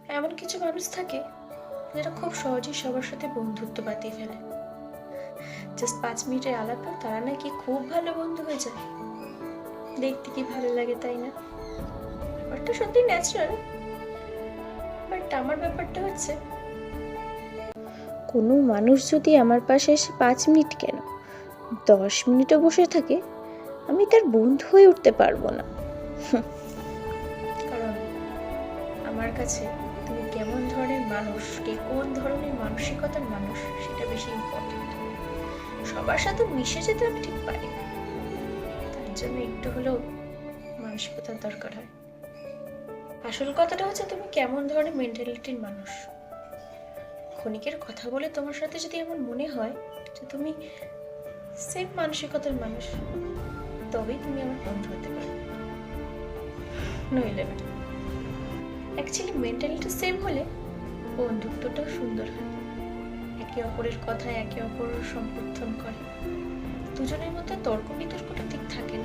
এমন কিছু মানুষ থাকে যারা খুব সহজেই সবার সাথে বন্ধুত্ব বাতিয়ে ফেলে। জাস্ট 5 মিনিটের আলাপে তারা নাকি খুব ভালো বন্ধু হয়ে যায়। দেখতে কি ভালো লাগে, তাই না? ব্যাপারটা সত্যি ন্যাচারাল, বাট আমার ব্যাপারটা হচ্ছে, কোনো মানুষ যদি আমার পাশে এসে 5 মিনিট কেন 10 মিনিটও বসে থাকে, আমি তার বন্ধু হয়ে উঠতে পারবো না। কারণ আমার কাছে তুমি কেমন ধরনের মানুষ, কে কোন ধরনের মানসিকতার মানুষ, সেটা বেশি ইম্পর্টেন্ট। সবার সাথে মিশে যেতে আমি ঠিক পারি না, তার জন্য একটু হলেও মানসিকতার দরকার হয়। আসল কথাটা হচ্ছে তুমি কেমন ধরনের মেন্টালিটির মানুষ। ক্ষণিকের কথা বলে তোমার সাথে যদি এমন মনে হয় যে তুমি সেম মানসিকতার মানুষ, তবেই তুমি আমার বন্ধু হতে পারো, নইলে না। অ্যাকচুয়ালি মেন্টালিটি সেম হলে বন্ধুত্বটাও সুন্দর হয়। একে অপরের কথায় একে অপরের সমর্থন করে, দুজনের মধ্যে তর্ক বিতর্কটা ঠিক থাকে না।